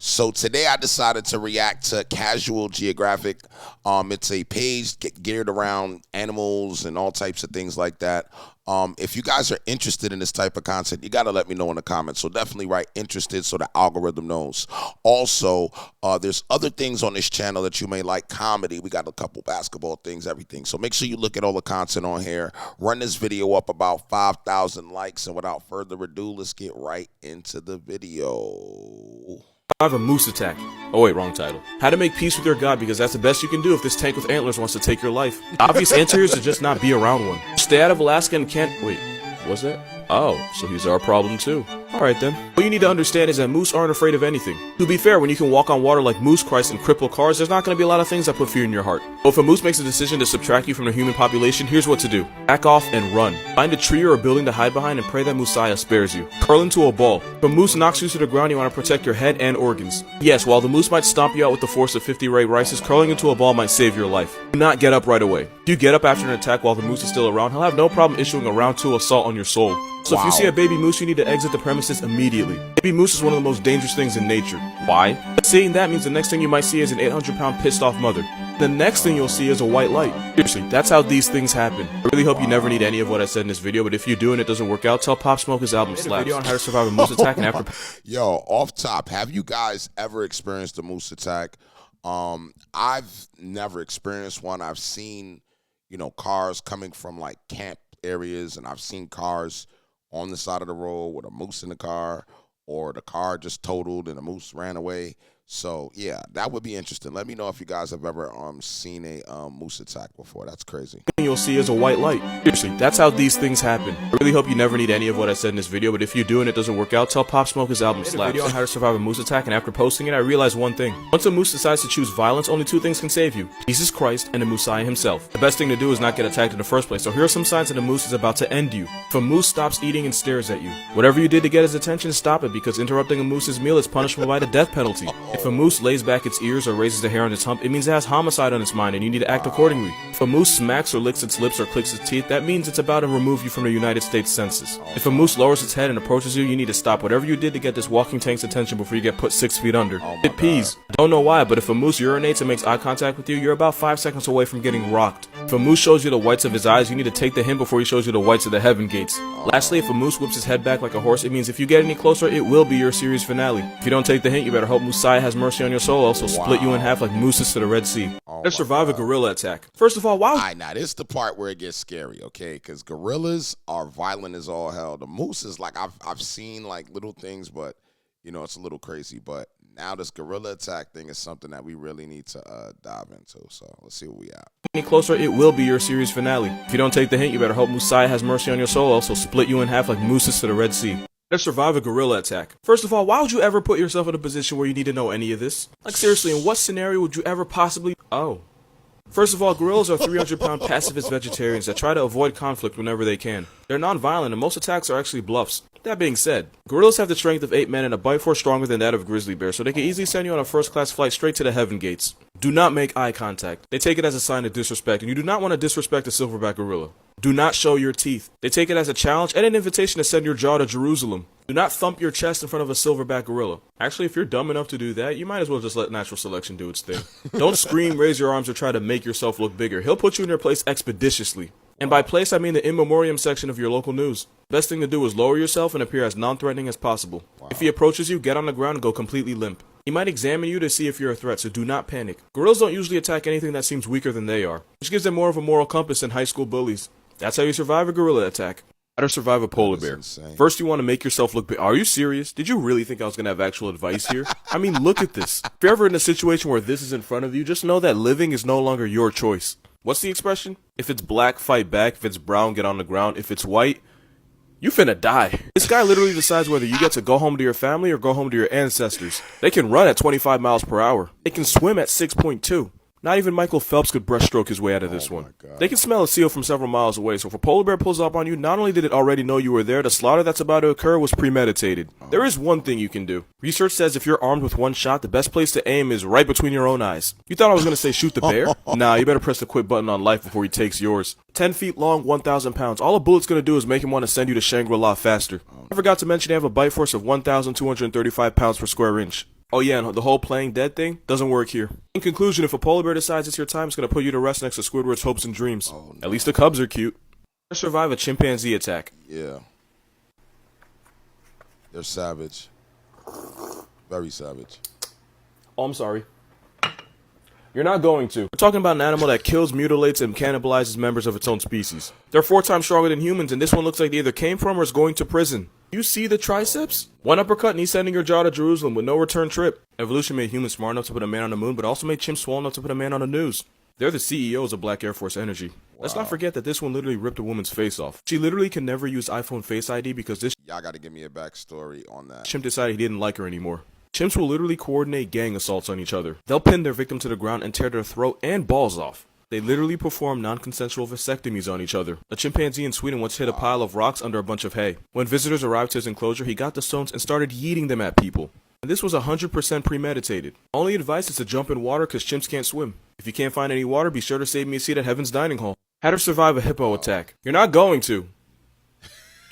So today I decided to react to Casual Geographic. It's a page geared around animals and all types of things like that. If you guys are interested in this type of content, you got to let me know in the comments. So definitely write interested so the algorithm knows. Also, there's other things on this channel that you may like. Comedy. We got a couple basketball things, everything. So make sure you look at all the content on here. Run this video up about 5,000 likes. And without further ado, let's get right into the video. Survive a moose attack. Oh wait, wrong title. How to make peace with your god, because that's the best you can do if this tank with antlers wants to take your life. The obvious answer here is to just not be around one. Stay out of Alaska and can't- wait, was that? Oh, so he's our problem too. Alright then. What you need to understand is that moose aren't afraid of anything. To be fair, when you can walk on water like Moose Christ and cripple cars, there's not going to be a lot of things that put fear in your heart. But if a moose makes a decision to subtract you from the human population, here's what to do. Back off and run. Find a tree or a building to hide behind and pray that Messiah spares you. Curl into a ball. If a moose knocks you to the ground, you want to protect your head and organs. Yes, while the moose might stomp you out with the force of 50 Ray Rices, curling into a ball might save your life. Do not get up right away. If you get up after an attack while the moose is still around, he'll have no problem issuing a round 2 assault on your soul. So if you see a baby moose, you need to exit the premises immediately. Baby moose is one of the most dangerous things in nature. Why? Seeing that means the next thing you might see is an 800-pound pissed off mother. The next thing you'll see is a white light. Seriously, that's how these things happen. I really hope you never need any of what I said in this video, but if you do and it doesn't work out, tell Pop Smoke his album slaps. Video on how to survive a moose attack and after. Yo, off top, have you guys ever experienced a moose attack? I've never experienced one. I've seen, cars coming from like camp areas, and I've seen cars on the side of the road with a moose in the car, or the car just totaled and a moose ran away. So yeah, that would be interesting. Let me know if you guys have ever seen a moose attack before. That's crazy. You'll see is a white light. Seriously, that's how these things happen. I really hope you never need any of what I said in this video, but if you do and it doesn't work out, tell Pop Smoke his album slaps. Video on how to survive a moose attack, and after posting it, I realized one thing. Once a moose decides to choose violence, only 2 things can save you: Jesus Christ and the Messiah himself. The best thing to do is not get attacked in the first place, so here are some signs that a moose is about to end you. If a moose stops eating and stares at you, whatever you did to get his attention, stop it, because interrupting a moose's meal is punishable by the death penalty. If a moose lays back its ears or raises a hair on its hump, it means it has homicide on its mind and you need to act accordingly. If a moose smacks or licks its lips or clicks its teeth, that means it's about to remove you from the United States Census. If a moose lowers its head and approaches you, you need to stop whatever you did to get this walking tank's attention before you get put 6 feet under. It pees. Don't know why, but if a moose urinates and makes eye contact with you, you're about 5 seconds away from getting rocked. If a moose shows you the whites of his eyes, you need to take the hint before he shows you the whites of the heaven gates. Lastly, if a moose whips his head back like a horse, it means if you get any closer, it will be your series finale. If you don't take the hint, you better hope Messiah has mercy on your soul, else he'll split you in half like mooses to the Red Sea. Let's survive a gorilla attack. First of all, wow. Alright, now this is the part where it gets scary, okay? Because gorillas are violent as all hell. The moose is like, I've seen like little things, but it's a little crazy. But now this gorilla attack thing is something that we really need to dive into. So let's see what we at. Any closer, it will be your series finale. If you don't take the hint, you better hope Messiah has mercy on your soul, else he'll split you in half like mooses to the Red Sea. Let's survive a gorilla attack. First of all, why would you ever put yourself in a position where you need to know any of this? Like seriously, in what scenario would you ever possibly— oh. First of all, gorillas are 300-pound pacifist vegetarians that try to avoid conflict whenever they can. They're non-violent and most attacks are actually bluffs. That being said, gorillas have the strength of 8 men and a bite force stronger than that of a grizzly bear, so they can easily send you on a first-class flight straight to the heaven gates. Do not make eye contact. They take it as a sign of disrespect, and you do not want to disrespect a silverback gorilla. Do not show your teeth. They take it as a challenge and an invitation to send your jaw to Jerusalem. Do not thump your chest in front of a silverback gorilla. Actually, if you're dumb enough to do that, you might as well just let natural selection do its thing. Don't scream, raise your arms, or try to make yourself look bigger. He'll put you in your place expeditiously. And by place, I mean the in memoriam section of your local news. Best thing to do is lower yourself and appear as non-threatening as possible. If he approaches you, get on the ground and go completely limp. He might examine you to see if you're a threat, so do not panic. Gorillas don't usually attack anything that seems weaker than they are, which gives them more of a moral compass than high school bullies. That's how you survive a gorilla attack. How to survive a polar bear. First, you want to make yourself look big. Are you serious? Did you really think I was going to have actual advice here? I mean, look at this. If you're ever in a situation where this is in front of you, just know that living is no longer your choice. What's the expression? If it's black, fight back. If it's brown, get on the ground. If it's white, you finna die. This guy literally decides whether you get to go home to your family or go home to your ancestors. They can run at 25 miles per hour. They can swim at 6.2. Not even Michael Phelps could breaststroke his way out of this one. They can smell a seal from several miles away, so if a polar bear pulls up on you, not only did it already know you were there, the slaughter that's about to occur was premeditated. There is one thing you can do. Research says if you're armed with one shot, the best place to aim is right between your own eyes. You thought I was going to say shoot the bear? Nah, you better press the quit button on life before he takes yours. 10 feet long, 1,000 pounds. All a bullet's going to do is make him want to send you to Shangri-La faster. I forgot to mention they have a bite force of 1,235 pounds per square inch. Oh yeah, and the whole playing dead thing doesn't work here. In conclusion, if a polar bear decides it's your time, it's gonna put you to rest next to Squidward's hopes and dreams. Oh, no. At least the cubs are cute. Survive a chimpanzee attack. Yeah. They're savage. Very savage. Oh, I'm sorry. You're not going to. We're talking about an animal that kills, mutilates, and cannibalizes members of its own species. They're 4 times stronger than humans, and this one looks like they either came from or is going to prison. You see the triceps? One uppercut and he's sending your jaw to Jerusalem with no return trip. Evolution made humans smart enough to put a man on the moon, but also made chimps swole enough to put a man on the news. They're the CEOs of Black Air Force Energy. Wow. Let's not forget that this one literally ripped a woman's face off. She literally can never use iPhone Face ID because this Y'all gotta give me a backstory on that. chimp decided he didn't like her anymore. Chimps will literally coordinate gang assaults on each other. They'll pin their victim to the ground and tear their throat and balls off. They literally perform non-consensual vasectomies on each other. A chimpanzee in Sweden once hid a pile of rocks under a bunch of hay. When visitors arrived to his enclosure, he got the stones and started yeeting them at people. And this was 100% premeditated. Only advice is to jump in water because chimps can't swim. If you can't find any water, be sure to save me a seat at Heaven's Dining Hall. How to survive a hippo attack. You're not going to.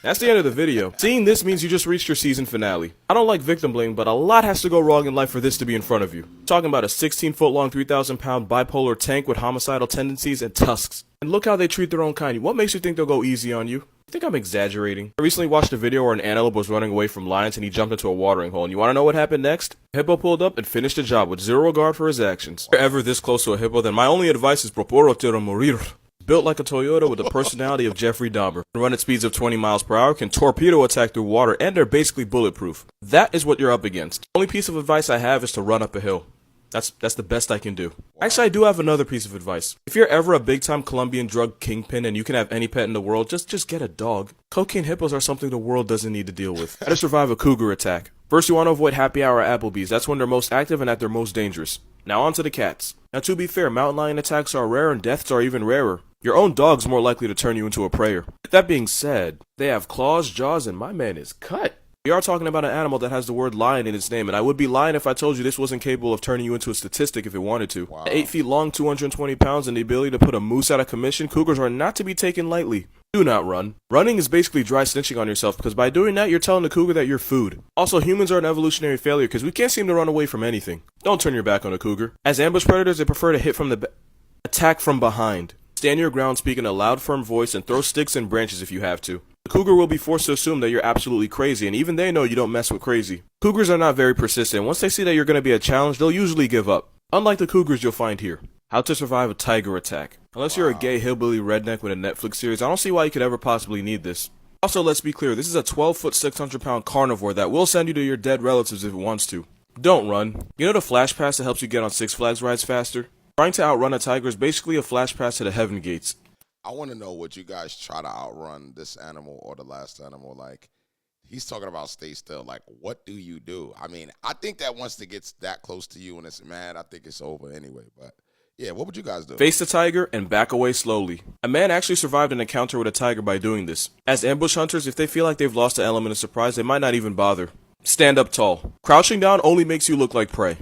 That's the end of the video. Seeing this means you just reached your season finale. I don't like victim blaming, but a lot has to go wrong in life for this to be in front of you. Talking about a 16-foot long, 3,000-pound bipolar tank with homicidal tendencies and tusks. And look how they treat their own kind. What makes you think they'll go easy on you? I think I'm exaggerating. I recently watched a video where an antelope was running away from lions and he jumped into a watering hole. And you want to know what happened next? A hippo pulled up and finished the job with zero regard for his actions. If you're ever this close to a hippo, then my only advice is proporotero morir. Built like a Toyota with the personality of Jeffrey Dahmer. Run at speeds of 20 miles per hour, can torpedo attack through water, and they're basically bulletproof. That is what you're up against. The only piece of advice I have is to run up a hill. That's the best I can do. Actually, I do have another piece of advice. If you're ever a big-time Colombian drug kingpin and you can have any pet in the world, just get a dog. Cocaine hippos are something the world doesn't need to deal with. How to survive a cougar attack. First, you want to avoid happy hour at Applebee's. That's when they're most active and at their most dangerous. Now on to the cats. Now to be fair, mountain lion attacks are rare and deaths are even rarer. Your own dog's more likely to turn you into a prayer. That being said, they have claws, jaws, and my man is cut. We are talking about an animal that has the word lion in its name, and I would be lying if I told you this wasn't capable of turning you into a statistic if it wanted to. Wow. At 8 feet long, 220 pounds, and the ability to put a moose out of commission, cougars are not to be taken lightly. Do not run. Running is basically dry snitching on yourself, because by doing that, you're telling the cougar that you're food. Also, humans are an evolutionary failure, because we can't seem to run away from anything. Don't turn your back on a cougar. As ambush predators, they prefer to hit from the attack from behind. Stand your ground, speak in a loud, firm voice, and throw sticks and branches if you have to. The cougar will be forced to assume that you're absolutely crazy, and even they know you don't mess with crazy. Cougars are not very persistent. Once they see that you're going to be a challenge, they'll usually give up. Unlike the cougars you'll find here. How to survive a tiger attack. Unless you're a gay hillbilly redneck with a Netflix series, I don't see why you could ever possibly need this. Also, let's be clear, this is a 12-foot, 600-pound carnivore that will send you to your dead relatives if it wants to. Don't run. You know the flash pass that helps you get on Six Flags rides faster? Trying to outrun a tiger is basically a flash pass to the heaven gates. I want to know what you guys try to outrun this animal or the last animal. Like, he's talking about stay still. Like, what do you do? I mean, I think that once it gets that close to you and it's mad, I think it's over anyway. But, yeah, what would you guys do? Face the tiger and back away slowly. A man actually survived an encounter with a tiger by doing this. As ambush hunters, if they feel like they've lost the element of surprise, they might not even bother. Stand up tall. Crouching down only makes you look like prey.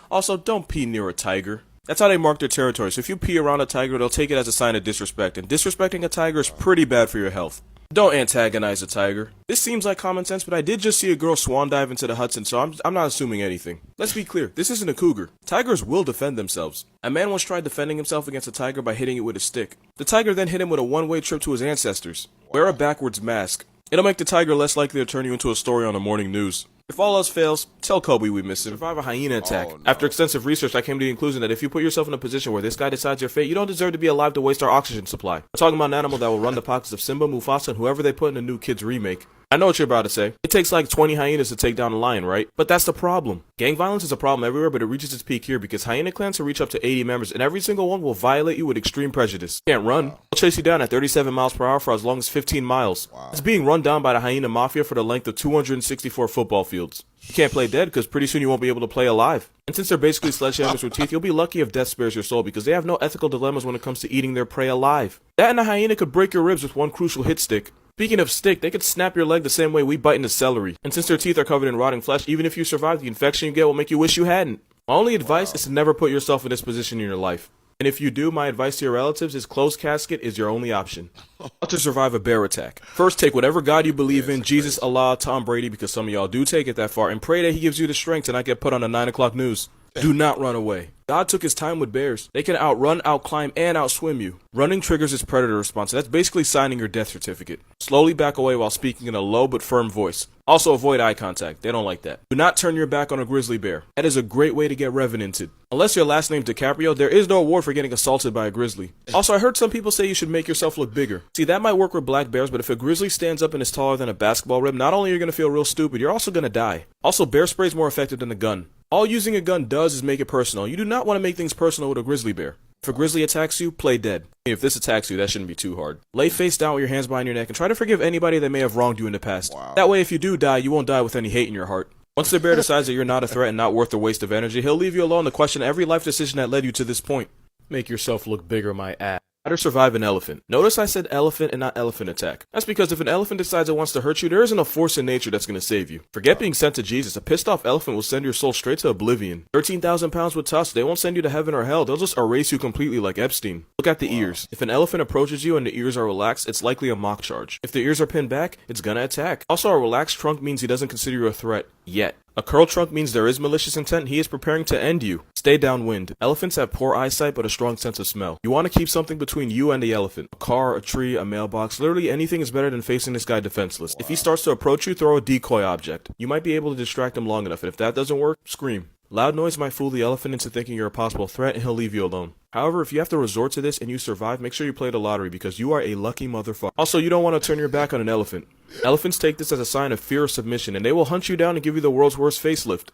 Also, don't pee near a tiger. That's how they mark their territory, so if you pee around a tiger, they'll take it as a sign of disrespect, and disrespecting a tiger is pretty bad for your health. Don't antagonize a tiger. This seems like common sense, but I did just see a girl swan dive into the Hudson, so I'm not assuming anything. Let's be clear, this isn't a cougar. Tigers will defend themselves. A man once tried defending himself against a tiger by hitting it with a stick. The tiger then hit him with a one-way trip to his ancestors. Wear a backwards mask. It'll make the tiger less likely to turn you into a story on the morning news. If all else fails, tell Kobe we miss him. Survive a hyena attack. Oh, no. After extensive research, I came to the conclusion that if you put yourself in a position where this guy decides your fate, you don't deserve to be alive to waste our oxygen supply. I'm talking about an animal that will run the pockets of Simba, Mufasa, and whoever they put in the new Kids remake. I know what you're about to say. It takes like 20 hyenas to take down a lion, right? But that's the problem. Gang violence is a problem everywhere, but it reaches its peak here because hyena clans can reach up to 80 members, and every single one will violate you with extreme prejudice. You can't run. They'll chase you down at 37 miles per hour for as long as 15 miles. It's being run down by the hyena mafia for the length of 264 football fields. You can't play dead because pretty soon you won't be able to play alive. And since they're basically sledgehammers with teeth, you'll be lucky if death spares your soul because they have no ethical dilemmas when it comes to eating their prey alive. That and a hyena could break your ribs with one crucial hit stick. Speaking of stick, they could snap your leg the same way we bite into celery. And since their teeth are covered in rotting flesh, even if you survive, the infection you get will make you wish you hadn't. My only advice is to never put yourself in this position in your life. And if you do, my advice to your relatives is closed casket is your only option. How to survive a bear attack. First, take whatever God you believe in, Jesus, Allah, Tom Brady, because some of y'all do take it that far, and pray that he gives you the strength to not get put on the 9 o'clock news. Do not run away. God took his time with bears. They can outrun, outclimb, and outswim you. Running triggers its predator response. That's basically signing your death certificate. Slowly back away while speaking in a low but firm voice. Also avoid eye contact. They don't like that. Do not turn your back on a grizzly bear. That is a great way to get revenanted. Unless your last name's DiCaprio, there is no award for getting assaulted by a grizzly. Also, I heard some people say you should make yourself look bigger. See, that might work with black bears, but if a grizzly stands up and is taller than a basketball rim, not only are you going to feel real stupid, you're also going to die. Also, bear spray is more effective than a gun. All using a gun does is make it personal. You do not want to make things personal with a grizzly bear. If a grizzly attacks you, play dead. If this attacks you, that shouldn't be too hard. Lay face down with your hands behind your neck and try to forgive anybody that may have wronged you in the past. Wow. That way, if you do die, you won't die with any hate in your heart. Once the bear decides that you're not a threat and not worth the waste of energy, he'll leave you alone to question every life decision that led you to this point. Make yourself look bigger, my ass. How to survive an elephant. Notice I said elephant and not elephant attack. That's because if an elephant decides it wants to hurt you, there isn't a force in nature that's going to save you. Forget being sent to Jesus. A pissed off elephant will send your soul straight to oblivion. 13,000 pounds with tusks. They won't send you to heaven or hell. They'll just erase you completely like Epstein. Look at the ears. If an elephant approaches you and the ears are relaxed, it's likely a mock charge. If the ears are pinned back, it's gonna attack. Also, a relaxed trunk means he doesn't consider you a threat. Yet. A curled trunk means there is malicious intent. He is preparing to end you. Stay downwind. Elephants have poor eyesight but a strong sense of smell. You want to keep something between you and the elephant. A car, a tree, a mailbox. Literally anything is better than facing this guy defenseless. If he starts to approach you, throw a decoy object. You might be able to distract him long enough, and if that doesn't work, scream. Loud noise might fool the elephant into thinking you're a possible threat, and he'll leave you alone. However, if you have to resort to this and you survive, make sure you play the lottery because you are a lucky motherfucker. Also, you don't want to turn your back on an elephant. Elephants take this as a sign of fear or submission, and they will hunt you down and give you the world's worst facelift.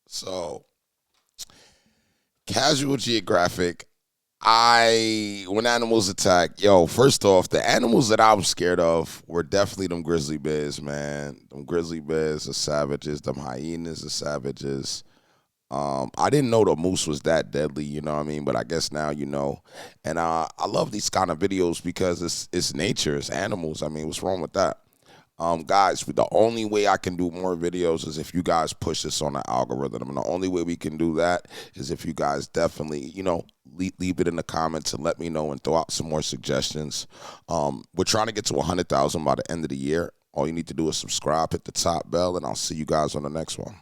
So, casual geographic. When animals attack, first off, the animals that I'm scared of were definitely them grizzly bears, man. Them grizzly bears are savages. Them hyenas are savages. I didn't know the moose was that deadly, you know what I mean? But I guess now you know. And I love these kind of videos because it's nature, it's animals. I mean, what's wrong with that? Guys, the only way I can do more videos is if you guys push this on the algorithm. And the only way we can do that is if you guys definitely, leave it in the comments and let me know and throw out some more suggestions. We're trying to get to 100,000 by the end of the year. All you need to do is subscribe, hit the top bell, and I'll see you guys on the next one.